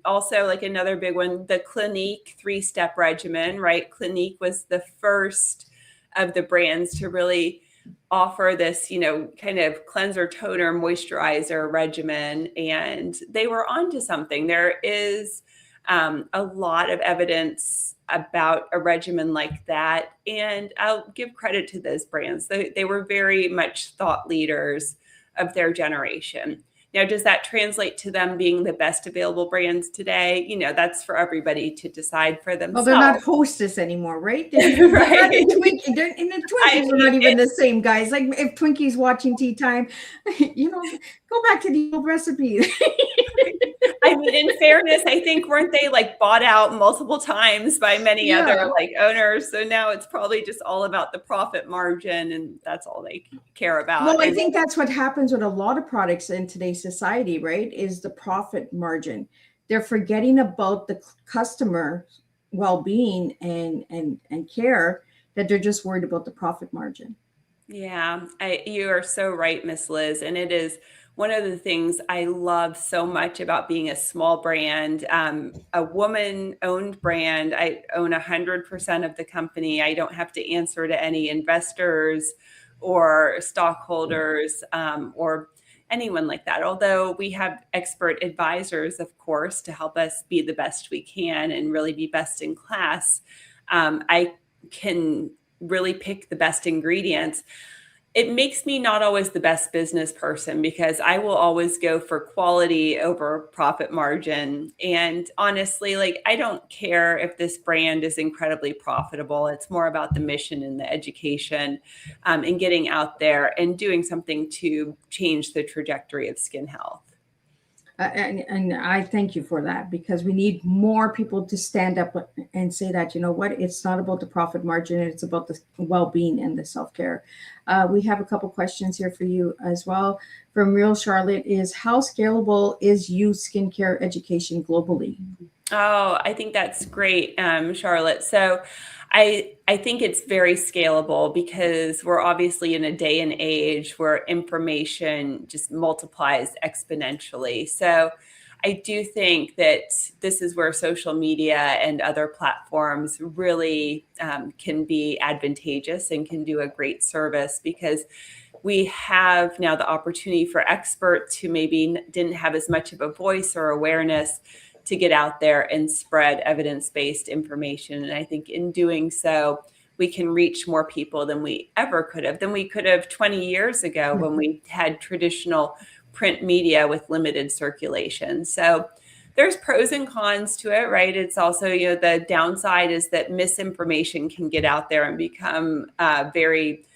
also like another big one, the Clinique 3-step regimen, right? Clinique was the first of the brands to really offer this, kind of cleanser, toner, moisturizer regimen. And they were onto something. There is a lot of evidence about a regimen like that. And I'll give credit to those brands. They were very much thought leaders of their generation. Now, does that translate to them being the best available brands today? That's for everybody to decide for themselves. Well, they're not Hostess anymore, right? They're right. Not in Twinkie. They're in the Twinkies. Are not even the same, guys. Like if Twinkie's watching Teatime, go back to the old recipes. I mean, in fairness, I think weren't they like bought out multiple times by many other like owners? So now it's probably just all about the profit margin, and that's all they care about. Well, I think that's what happens with a lot of products in today's society, right? Is the profit margin. They're forgetting about the customer well-being and care, that they're just worried about the profit margin. Yeah, you are so right, Miss Liz. And it is one of the things I love so much about being a small brand, a woman-owned brand. I own 100% of the company. I don't have to answer to any investors or stockholders or anyone like that. Although we have expert advisors, of course, to help us be the best we can and really be best in class. I can really pick the best ingredients. It makes me not always the best business person because I will always go for quality over profit margin. And honestly, like I don't care if this brand is incredibly profitable. It's more about the mission and the education and getting out there and doing something to change the trajectory of skin health. And I thank you for that, because we need more people to stand up and say that, it's not about the profit margin. It's about the well-being and the self-care. We have a couple questions here for you as well. From Real Charlotte is, how scalable is youth skincare education globally? Oh, I think that's great, Charlotte. So I think it's very scalable because we're obviously in a day and age where information just multiplies exponentially. So I do think that this is where social media and other platforms really can be advantageous and can do a great service, because we have now the opportunity for experts who maybe didn't have as much of a voice or awareness to get out there and spread evidence-based information. And I think in doing so, we can reach more people than we ever could have, 20 years ago when we had traditional print media with limited circulation. So there's pros and cons to it, right? It's also, the downside is that misinformation can get out there and become very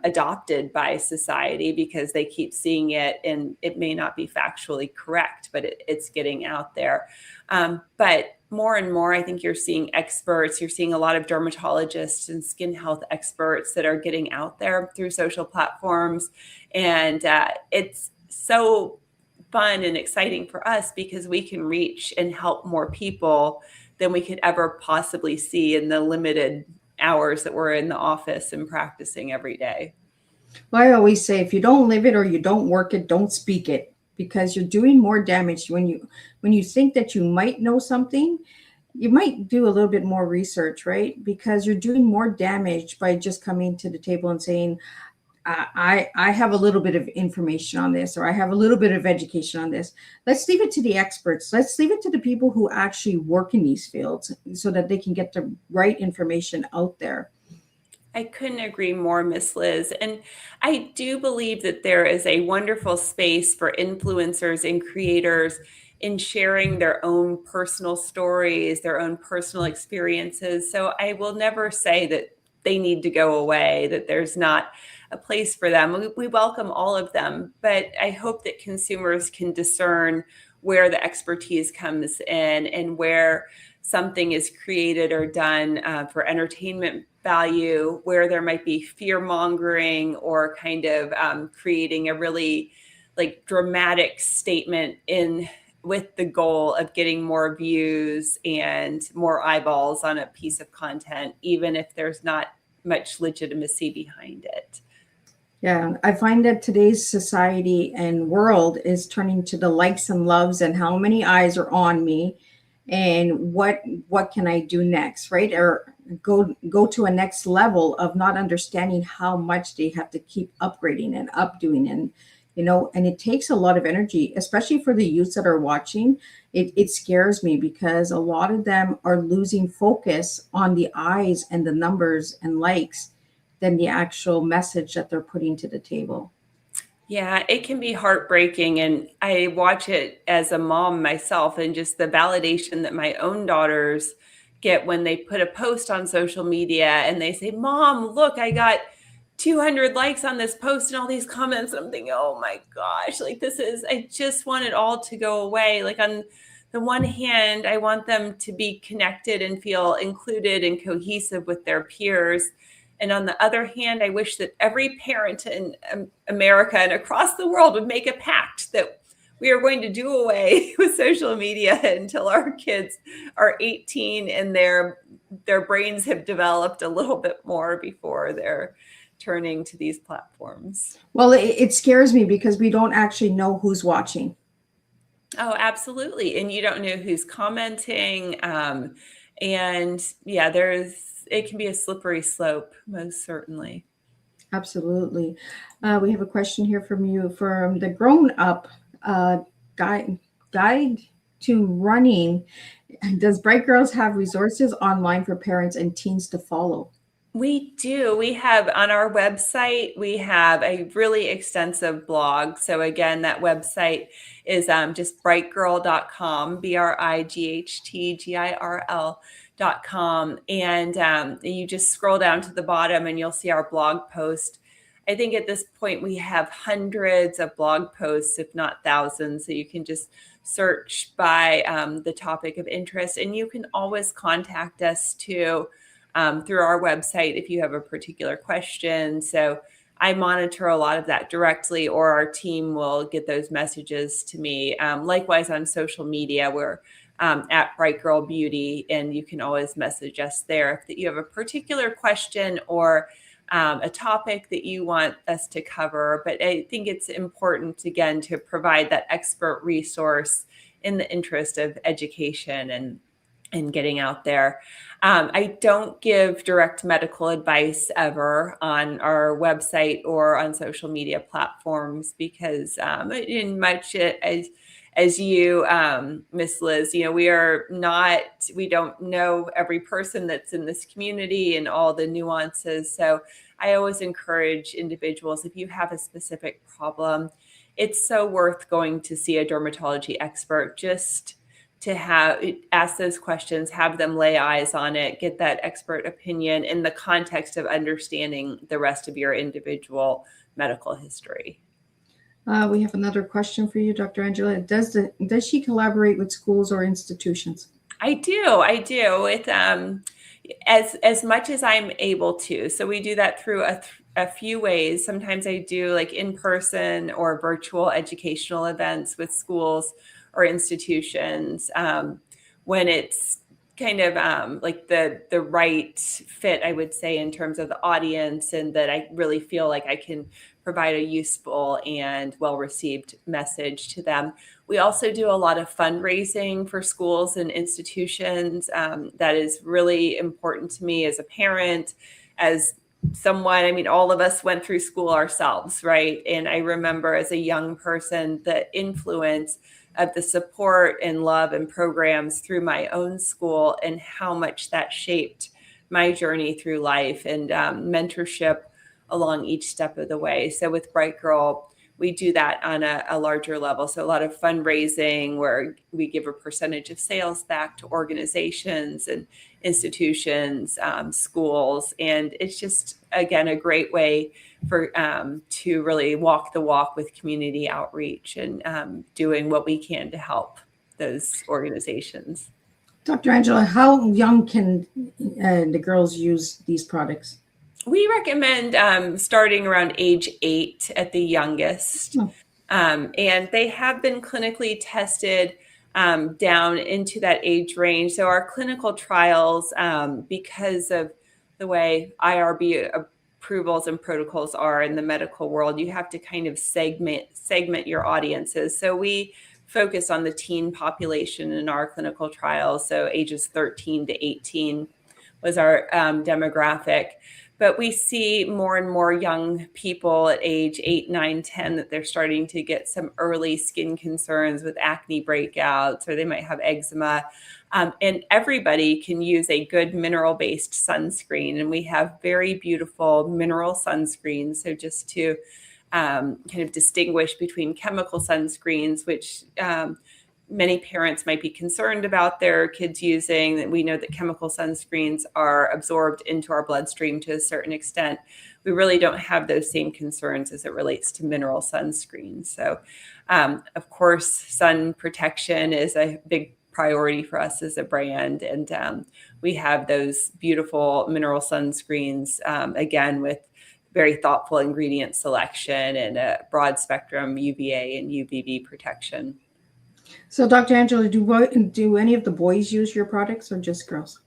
adopted by society because they keep seeing it, and it may not be factually correct, but it's getting out there. But more and more, I think you're seeing experts, you're seeing a lot of dermatologists and skin health experts that are getting out there through social platforms. And it's so fun and exciting for us because we can reach and help more people than we could ever possibly see in the limited hours that we're in the office and practicing every day. Well, I always say, if you don't live it or you don't work it, don't speak it, because you're doing more damage when you think that you might know something. You might do a little bit more research, right? Because you're doing more damage by just coming to the table and saying, I have a little bit of information on this, or I have a little bit of education on this. Let's leave it to the experts. Let's leave it to the people who actually work in these fields so that they can get the right information out there. I couldn't agree more, Miss Liz. And I do believe that there is a wonderful space for influencers and creators in sharing their own personal stories, their own personal experiences. So I will never say that they need to go away, that there's not a place for them. We welcome all of them, but I hope that consumers can discern where the expertise comes in and where something is created or done for entertainment value, where there might be fear mongering or kind of creating a really like dramatic statement in with the goal of getting more views and more eyeballs on a piece of content, even if there's not much legitimacy behind it. Yeah, I find that today's society and world is turning to the likes and loves and how many eyes are on me, and what can I do next, right? Or go to a next level of not understanding how much they have to keep upgrading and updoing, and and it takes a lot of energy, especially for the youths that are watching. It scares me because a lot of them are losing focus on the eyes and the numbers and likes than the actual message that they're putting to the table. Yeah, it can be heartbreaking. And I watch it as a mom myself, and just the validation that my own daughters get when they put a post on social media and they say, Mom, look, I got 200 likes on this post and all these comments. I'm thinking, oh my gosh, like I just want it all to go away. Like, on the one hand, I want them to be connected and feel included and cohesive with their peers. And on the other hand, I wish that every parent in America and across the world would make a pact that we are going to do away with social media until our kids are 18 and their brains have developed a little bit more before they're turning to these platforms. Well, it scares me because we don't actually know who's watching. Oh, absolutely. And you don't know who's commenting. And yeah, it can be a slippery slope, most certainly. Absolutely. We have a question here from you, from the grown up guide to running. Does Bright Girls have resources online for parents and teens to follow? We do. We have on our website, we have a really extensive blog. So again, that website is just brightgirl.com, BRIGHTGIRL.com. And you just scroll down to the bottom and you'll see our blog post. I think at this point we have hundreds of blog posts, if not thousands. So you can just search by the topic of interest, and you can always contact us too. Through our website if you have a particular question. So I monitor a lot of that directly, or our team will get those messages to me. Likewise on social media, we're at Bright Girl Beauty, and you can always message us there if you have a particular question or a topic that you want us to cover. But I think it's important, again, to provide that expert resource in the interest of education and getting out there. I don't give direct medical advice ever on our website or on social media platforms because in much as you, Miss Liz, we don't know every person that's in this community and all the nuances. So I always encourage individuals, if you have a specific problem, it's so worth going to see a dermatology expert just to ask those questions, have them lay eyes on it, get that expert opinion in the context of understanding the rest of your individual medical history. We have another question for you, Dr. Angela. Does she collaborate with schools or institutions? I do with as much as I'm able to. So we do that through a few ways. Sometimes I do like in person or virtual educational events with schools or institutions when it's kind of like the right fit, I would say, in terms of the audience, and that I really feel like I can provide a useful and well-received message to them. We also do a lot of fundraising for schools and institutions. That is really important to me as a parent, as someone, I mean, all of us went through school ourselves, right? And I remember as a young person, the influence of the support and love and programs through my own school and how much that shaped my journey through life and mentorship along each step of the way. So with Bright Girl, we do that on a larger level. So a lot of fundraising where we give a percentage of sales back to organizations and institutions, schools. And it's just, again, a great way for to really walk the walk with community outreach and doing what we can to help those organizations. Dr. Angela, how young can the girls use these products? We recommend starting around age 8 at the youngest. Oh. And they have been clinically tested down into that age range. So our clinical trials, because of the way IRB approvals and protocols are in the medical world, you have to kind of segment your audiences. So we focus on the teen population in our clinical trials. So ages 13 to 18 was our demographic. But we see more and more young people at age 8, 9, 10 that they're starting to get some early skin concerns with acne breakouts, or they might have eczema. And everybody can use a good mineral-based sunscreen. And we have very beautiful mineral sunscreens. So just to kind of distinguish between chemical sunscreens, which many parents might be concerned about their kids using, that we know that chemical sunscreens are absorbed into our bloodstream to a certain extent. We really don't have those same concerns as it relates to mineral sunscreens. So, of course, sun protection is a big priority for us as a brand. And we have those beautiful mineral sunscreens, again, with very thoughtful ingredient selection and a broad spectrum UVA and UVB protection. So, Dr. Angela, do any of the boys use your products or just girls?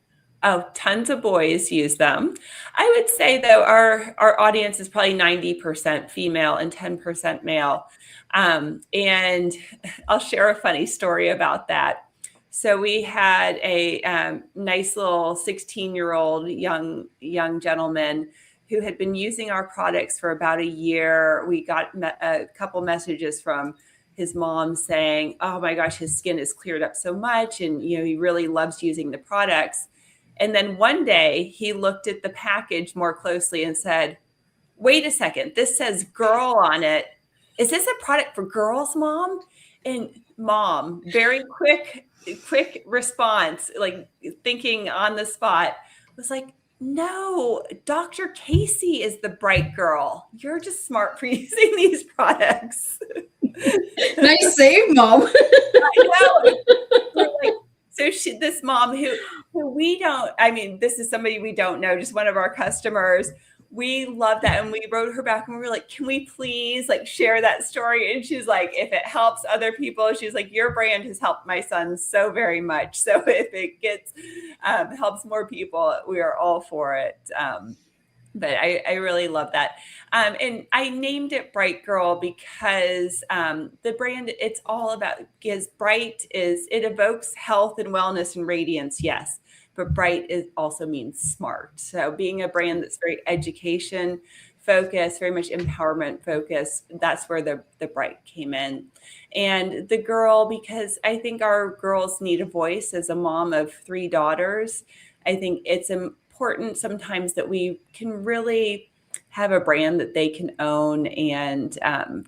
Oh, tons of boys use them. I would say, though, our audience is probably 90% female and 10% male. And I'll share a funny story about that. So we had a nice little 16-year-old young gentleman who had been using our products for about a year. We got a couple messages from his mom saying, oh my gosh, his skin has cleared up so much. And, he really loves using the products. And then one day he looked at the package more closely and said, wait a second, this says girl on it. Is this a product for girls, Mom? And Mom, very quick response, like thinking on the spot, was like, no, Dr. Casey is the bright girl. You're just smart for using these products. Nice save, Mom. I know. So this mom who we don't, I mean, this is somebody we don't know, just one of our customers. We love that. And we wrote her back and we were like, can we please share that story? And she's like, if it helps other people, she's like, your brand has helped my son so very much. So if it helps more people, we are all for it. But I really love that. And I named it Bright Girl because the brand, it's all about, because bright it evokes health and wellness and radiance, yes. But bright also means smart. So being a brand that's very education focused, very much empowerment focused, that's where the bright came in. And the girl, because I think our girls need a voice. As a mom of 3 daughters, I think it's important sometimes that we can really have a brand that they can own and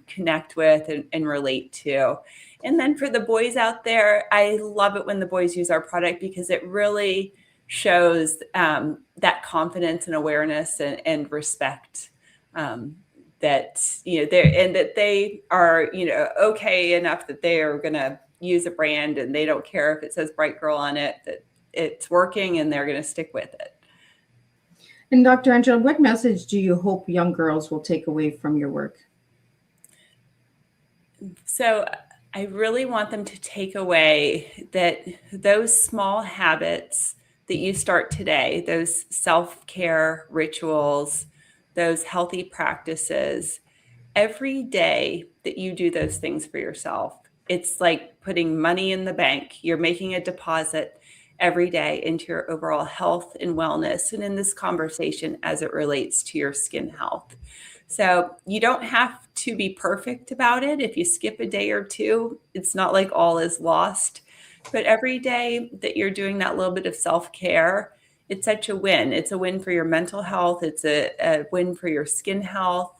connect with and relate to. And then for the boys out there, I love it when the boys use our product because it really shows that confidence and awareness and respect that that they are okay enough that they are going to use a brand and they don't care if it says Bright Girl on it, that it's working and they're going to stick with it. And Dr. Angela, what message do you hope young girls will take away from your work? So I really want them to take away that those small habits that you start today, those self-care rituals, those healthy practices, every day that you do those things for yourself, it's like putting money in the bank. You're making a deposit every day into your overall health and wellness, and in this conversation as it relates to your skin health. So you don't have to be perfect about it. If you skip a day or two, it's not like all is lost. But every day that you're doing that little bit of self-care, it's such a win. It's a win for your mental health. It's a win for your skin health.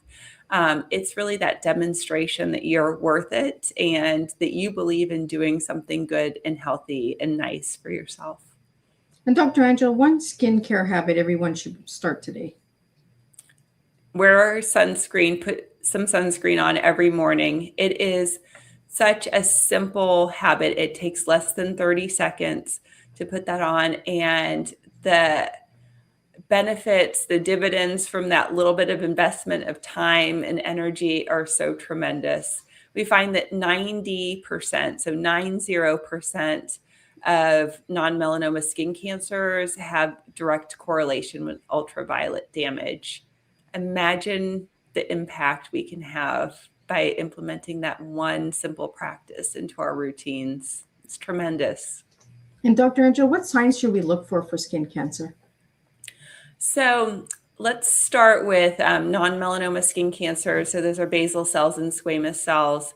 It's really that demonstration that you're worth it and that you believe in doing something good and healthy and nice for yourself. And Dr. Angela, one skincare habit everyone should start today. Wear sunscreen, put some sunscreen on every morning. It is such a simple habit. It takes less than 30 seconds to put that on. And the benefits, the dividends from that little bit of investment of time and energy are so tremendous. We find that 90%, so 90% of non-melanoma skin cancers have direct correlation with ultraviolet damage. Imagine the impact we can have by implementing that one simple practice into our routines. It's tremendous. And Dr. Angela, what signs should we look for skin cancer? So let's start with non-melanoma skin cancer. So those are basal cells and squamous cells.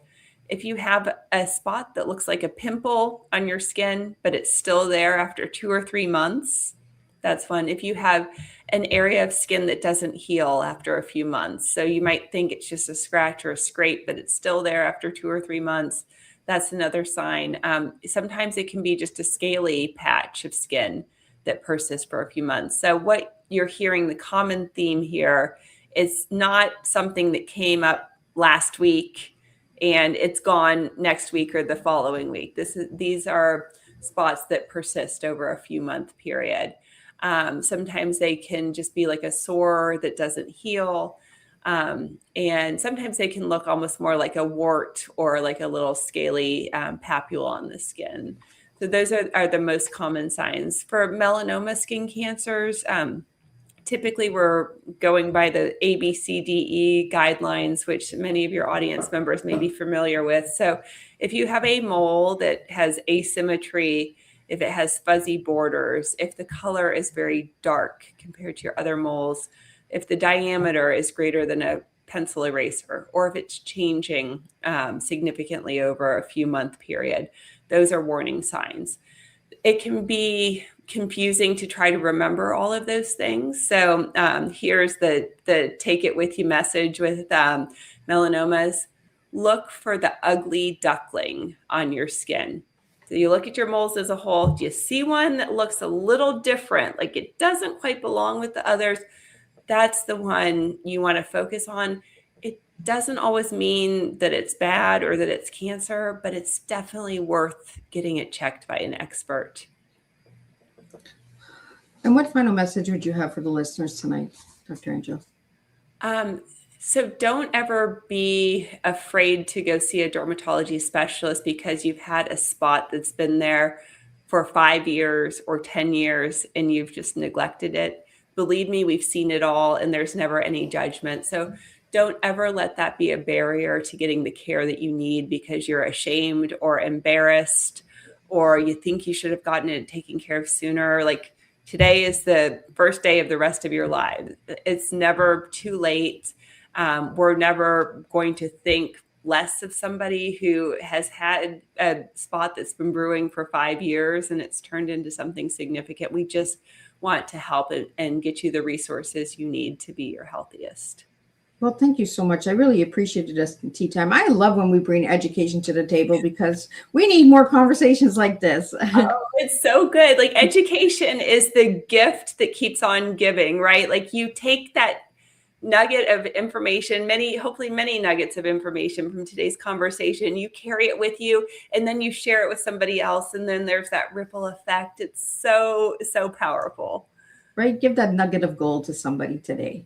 If you have a spot that looks like a pimple on your skin, but it's still there after 2 or 3 months, that's one. If you have an area of skin that doesn't heal after a few months, so you might think it's just a scratch or a scrape, but it's still there after 2 or 3 months, that's another sign. Sometimes it can be just a scaly patch of skin that persists for a few months. So what you're hearing, the common theme here, is not something that came up last week and it's gone next week or the following week. These are spots that persist over a few month period. Sometimes they can just be like a sore that doesn't heal. And sometimes they can look almost more like a wart or like a little scaly papule on the skin. So those are the most common signs. For melanoma skin cancers, typically we're going by the ABCDE guidelines, which many of your audience members may be familiar with. So if you have a mole that has asymmetry, if it has fuzzy borders, if the color is very dark compared to your other moles, if the diameter is greater than a pencil eraser, or if it's changing significantly over a few month period, those are warning signs. It can be confusing to try to remember all of those things. So here's the take it with you message with melanomas. Look for the ugly duckling on your skin. So you look at your moles as a whole. Do you see one that looks a little different, like it doesn't quite belong with the others? That's the one you want to focus on. It doesn't always mean that it's bad or that it's cancer, but it's definitely worth getting it checked by an expert. And what final message would you have for the listeners tonight, Dr. Angela? So don't ever be afraid to go see a dermatology specialist because you've had a spot that's been there for 5 years or 10 years and you've just neglected it. Believe me, we've seen it all and there's never any judgment. So don't ever let that be a barrier to getting the care that you need because you're ashamed or embarrassed or you think you should have gotten it taken care of sooner. Like today is the first day of the rest of your life. It's never too late. We're never going to think less of somebody who has had a spot that's been brewing for 5 years and it's turned into something significant. We just want to help and get you the resources you need to be your healthiest. Well, thank you so much. I really appreciated us in Tea Time. I love when we bring education to the table because we need more conversations like this. Oh, it's so good. Like education is the gift that keeps on giving, right? Like you take that nugget of information, hopefully many nuggets of information from today's conversation. You carry it with you, and then you share it with somebody else, and then there's that ripple effect. It's so, so powerful. Right? Give that nugget of gold to somebody today.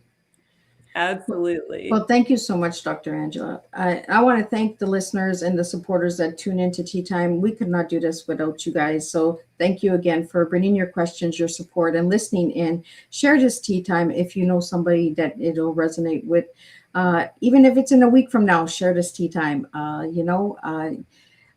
Absolutely. Well, thank you so much, Dr. Angela. I want to thank the listeners and the supporters that tune into Tea Time. We could not do this without you guys. So thank you again for bringing your questions, your support, and listening in. Share this Tea Time if you know somebody that it'll resonate with. Even if it's in a week from now, share this Tea Time.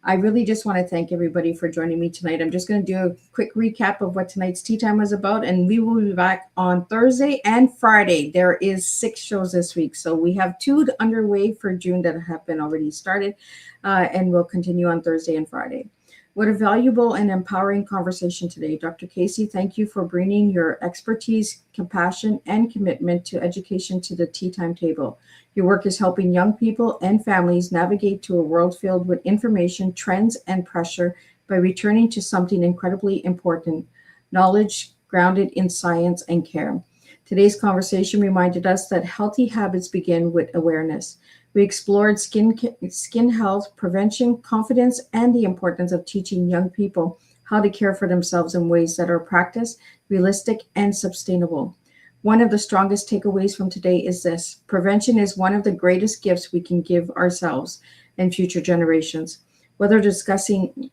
I really just want to thank everybody for joining me tonight. I'm just going to do a quick recap of what tonight's Tea Time was about, and we will be back on Thursday and Friday. There is 6 shows this week, so we have 2 underway for June that have been already started, and we'll continue on Thursday and Friday. What a valuable and empowering conversation today. Dr. Casey, thank you for bringing your expertise, compassion, and commitment to education to the Tea Time table. Your work is helping young people and families navigate to a world filled with information, trends, and pressure by returning to something incredibly important, knowledge grounded in science and care. Today's conversation reminded us that healthy habits begin with awareness. We explored skin health, prevention, confidence, and the importance of teaching young people how to care for themselves in ways that are practiced, realistic, and sustainable. One of the strongest takeaways from today is this: prevention is one of the greatest gifts we can give ourselves and future generations. Whether discussing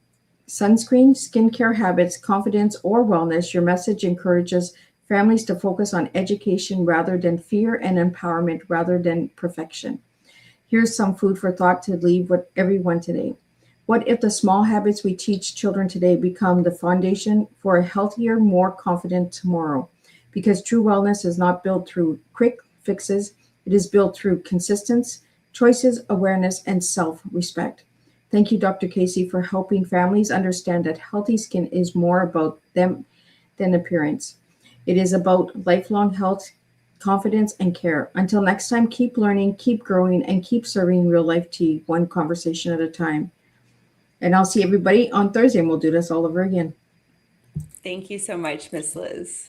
sunscreen, skincare habits, confidence, or wellness, your message encourages families to focus on education rather than fear and empowerment rather than perfection. Here's some food for thought to leave with everyone today. What if the small habits we teach children today become the foundation for a healthier, more confident tomorrow? Because true wellness is not built through quick fixes, it is built through consistency, choices, awareness, and self-respect. Thank you, Dr. Casey, for helping families understand that healthy skin is more about them than appearance. It is about lifelong health, confidence, and care. Until next time, keep learning, keep growing, and keep serving real life tea, one conversation at a time. And I'll see everybody on Thursday, and we'll do this all over again. Thank you so much, Miss Liz.